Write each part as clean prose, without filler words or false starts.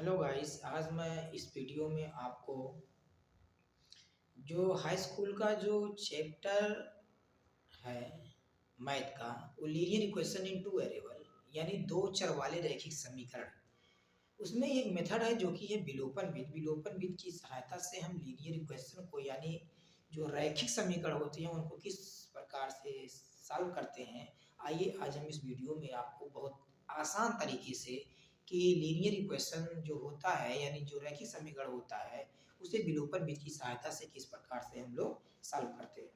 Hello guys, आज मैं इस वीडियो में आपको जो हाई स्कूल का जो चैप्टर है मैथ का, वो linear equation in two variable यानी दो चर वाले रैखिक समीकरण, उसमें एक मेथड है जो कि है विलोपन विधि। विलोपन विधि की सहायता से हम लीनियर इक्वेशन को यानी जो रैखिक समीकरण होते हैं उनको किस प्रकार से सॉल्व करते हैं। आइए आज हम इस वीडियो में आपको बहुत आसान तरीके से कि लीनियर इक्वेशन जो होता है यानी जो रैखिक समीकरण होता है उसे विलोपन विधि की सहायता से किस प्रकार से हम लोग सॉल्व करते हैं।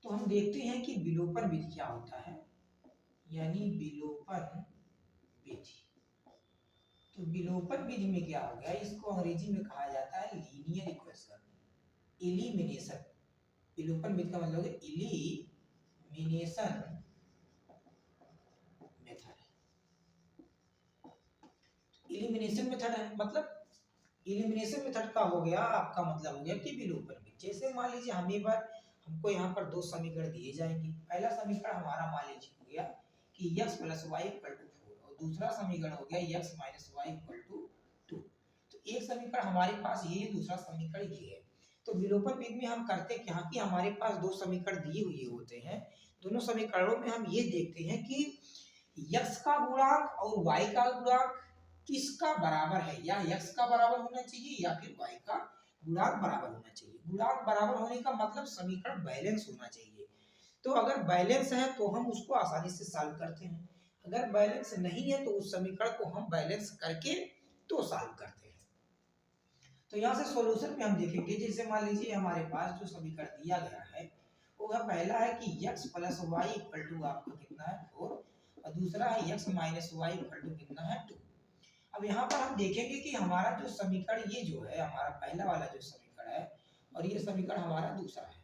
तो हम देखते हैं कि विलोपन विधि क्या होता है, यानी विलोपन विधि। तो विलोपन विधि में क्या हो गया, इसको अंग्रेजी में कहा जाता है लीनियर इक्वेशन, एलिमिनेशन। विलोपन विधि का मतलब है एलिमिनेशन मेथड। एलिमिनेशन मेथड है मतलब एलिमिनेशन मेथड का हो गया, आपका मतलब हो गया कि विलोपन विधि। जैसे मान लीजिए हमको यहाँ पर दो समीकरण दिए जाएंगे। पहला समीकरण हमारा मान लीजिए हो गया कि x plus y equal to 4 और दूसरा समीकरण हो गया x minus y equal to 2। तो एक समीकरण हमारे पास ये है, दूसरा समीकरण ये है। तो विलोपन विधि में हम करते क्या कि हमारे पास दो समीकरण दिए हुए होते हैं। दोनों समीकरणों में हम ये देखते हैं कि x का गुणांक और y का गुणांक किसका बराबर है, या x का बराबर होना चाहिए या फिर y का गुणांक बराबर होना चाहिए। गुणांक बराबर होने का मतलब समीकरण बैलेंस होना चाहिए। तो अगर बैलेंस है तो हम उसको आसानी से सॉल्व करते हैं, अगर बैलेंस नहीं है तो उस समीकरण को हम बैलेंस करके तो सॉल्व करते हैं। तो यहाँ से सॉल्यूशन में हम देखेंगे, जैसे मान लीजिए हमारे पास जो समीकरण दिया गया है वो पहला है कि x plus y equal to आपका कितना है 4 और दूसरा है x minus y equal to कितना है 2। अब यहाँ पर हम देखेंगे कि हमारा जो समीकरण ये जो है हमारा पहला वाला जो समीकरण है और ये समीकरण हमारा दूसरा है।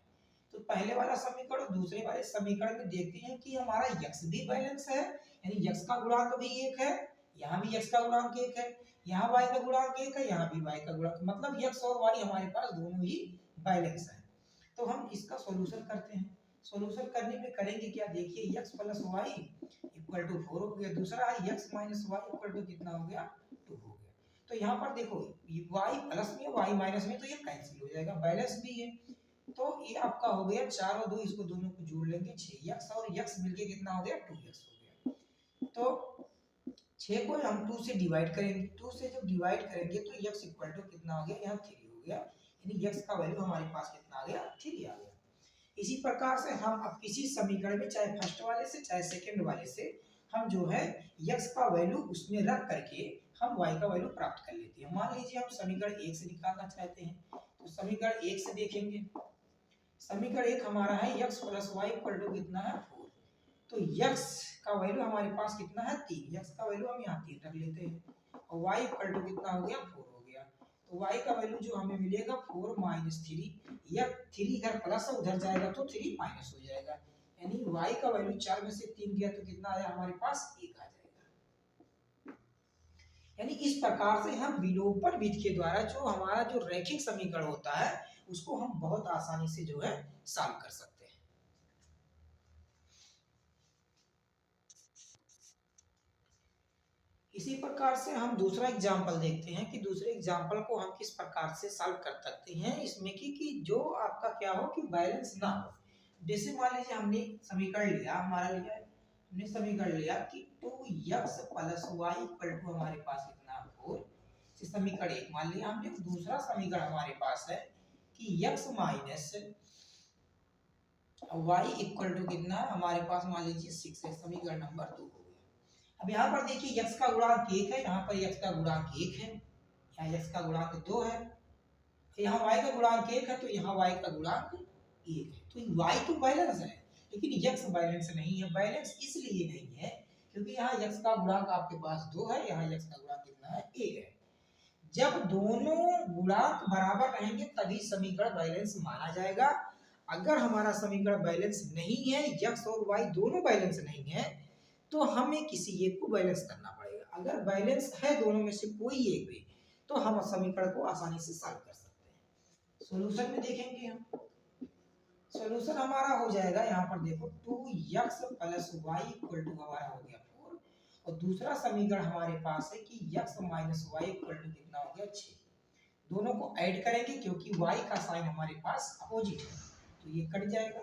तो पहले वाला समीकरण और दूसरे वाले समीकरण में देखते हैं कि हमारा x भी बैलेंस है, यानी x का गुणांक भी एक है, यहाँ भी x का गुणांक एक है, यहाँ y का गुणांक एक है, यहाँ भी y का गुणांक, मतलब x और y हमारे पास दोनों ही बैलेंस है। तो हम इसका सॉल्यूशन करते हैं। सॉल्यूशन करने में करेंगे क्या, देखिए x plus y equal to 4 हो गया, दूसरा है x minus y equal to कितना हो गया 2 हो गया। तो यहाँ पर देखो y प्लस में y माइनस में तो ये कैंसिल हो जाएगा, बैलेंस भी है। तो ये आपका हो गया 4 और 2, इसको दोनों को जोड़ लेंगे 6x और x मिलके कितना हो गया 2x हो गया। तो 6 को हम 2 से डिवाइड करेंगे, 2 से जब डिवाइड करेंगे तो x इक्वल टू कितना हो गया, यहाँ 3 हो गया, यानी x का वैल्यू हमारे पास कितना आ गया 3 आ गया। इसी प्रकार से हम अब किसी समीकरण में चाहे फर्स्ट वाले से चाहे सेकंड वाले से हम जो है x का वैल्यू उसमें रख करके हम y का वैल्यू प्राप्त कर लेते हैं। मान लीजिए हम समीकरण 1 से निकालना चाहते हैं, तो समीकरण 1 से देखेंगे। समीकरण 1 हमारा है x plus y equal to कितना है 4। तो x का वैल्यू हमारे पास कितना है 3, x का वैल्यू हम यहाँ 3 रख लेते हैं और y इक्वल टू कितना हो गया 4 हो गया। तो y का वैल्यू जो हमें मिलेगा 4 माइनस 3, या 3 इधर प्लस उधर जाएगा तो 3 माइनस हो जाएगा, यानी y का वैल्यू 4 में से 3 गया तो कितना आया हमारे पास 1 आ जाएगा। यानी इस प्रकार से हम विलोपन विधि के द्वारा जो हमारा जो रैखिक समीकरण होता है उसको हम बहुत आसानी से जो है सॉल्व कर सकते हैं। इसी प्रकार से हम दूसरा एग्जाम्पल देखते हैं कि दूसरे एग्जाम्पल को हम किस प्रकार से सॉल्व कर सकते हैं इसमें कि जो आपका क्या हो कि बैलेंस ना हो। जैसे मान लीजिए हमने समीकरण लिया, हमारा लिया हमने समीकरण लिया कि 2x plus y equal to हमारे पास कितना 4, समीकरण 1 मान लिया हमने। दूसरा समीकरण हमारे पास है कि x minus y equal to कितना हमारे पास मान लीजिए 6 है, समीकरण नंबर 2 हो गया। अब यहाँ पर देखिए x का गुणांक 1 है, यहाँ पर x का गुणांक 1 है, यहाँ x का गुणांक 2 है, यहाँ y का गुणांक 1 है तो यहाँ y का गुणांक 1 है। तो y तो बैलेंस है लेकिन x बैलेंस नहीं है। बैलेंस इसलिए नहीं है क्योंकि यहाँ x का गुणांक आपके पास 2 है, यहाँ x का गुणांक कितना है 1 है। जब दोनों गुणांक बराबर रहेंगे तभी समीकरण बैलेंस माना जाएगा। अगर हमारा समीकरण बैलेंस नहीं है, x और y दोनों बैलेंस नहीं है, तो हमें किसी एक को बैलेंस करना पड़ेगा। अगर बैलेंस है दोनों में से कोई एक भी तो हम समीकरण को आसानी से सॉल्व कर सकते हैं। सॉल्यूशन में देखेंगे हम, सॉल्यूशन हमारा हो जाएगा यहाँ पर देखो 2x plus y equal to हमारा हो गया 4 और दूसरा समीकरण हमारे पास है कि x minus y equal to कितना हो गया 6। दोनों को ऐड करेंगे क्योंकि y का साइन हमारे पास अपोजिट है, तो ये कट जाएगा,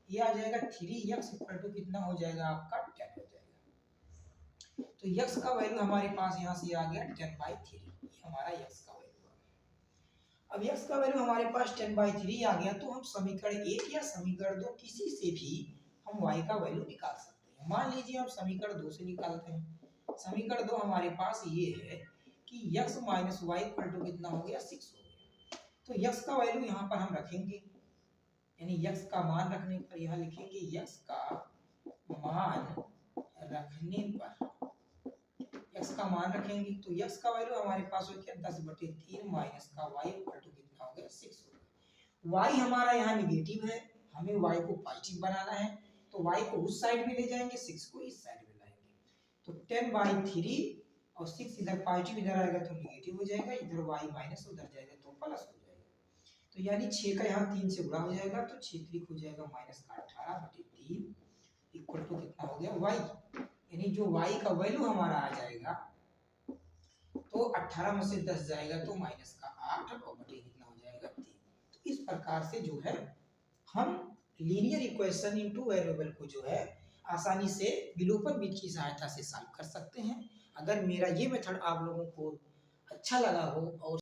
ये आ जाएगा 3x इक्वल टू कितना हो जाएगा आपका 10 हो जाएगा। तो x का वैल्यू हमारे पास यहाँ से आ गया 10/3, ये हमारा x का वैल्यू आ गया। अब x का वैल्यू हमारे पास 10/3 आ गया, तो हम समीकरण 1 या समीकरण 2 किसी से भी हम y का वैल्यू निकाल सकते हैं। मान लीजिए हम समीकरण 2 से निकालते हैं। समीकरण 2 हमारे पास ये है कि x minus y equal to कितना हो गया 6 हो गया। तो x का वैल्यू यहाँ पर हम रखेंगे, यानी x का मान रखने पर यहाँ लिखेंगे x का मान रखने पर, x का मान रखेंगे तो x का वैल्यू हमारे पास हो गया 10/3 माइनस का y इक्वल टू कितना हो गया 6 हो गया। y हमारा यहाँ निगेटिव है, हमें y को पॉजिटिव बनाना है, तो y को उस साइड में ले जाएंगे, 6 को इस साइड में लाएंगे, तो 10/3 और 6 इधर पॉजिटिव इधर आएगा तो निगेटिव हो जाएगा, इधर y माइनस उधर जाएगा तो प्लस हो जाएगा। तो यानी 6 का यहाँ 3 से गुणा हो जाएगा, तो 6 3 हो जाएगा माइनस का 18/3 इक्वल टू कितना हो गया y, यानी जो y का वैल्यू हमारा आ जाएगा तो 18 में से 10 जाएगा तो माइनस का 8 और बटे कितना हो जाएगा 3। तो इस प्रकार से जो है हम linear equation in two variable को जो है आसानी से विलोपन विधि की सहायता से सॉल्व कर सकते हैं। अगर मेरा ये मेथड आप लोगों को अच्छा लगा हो और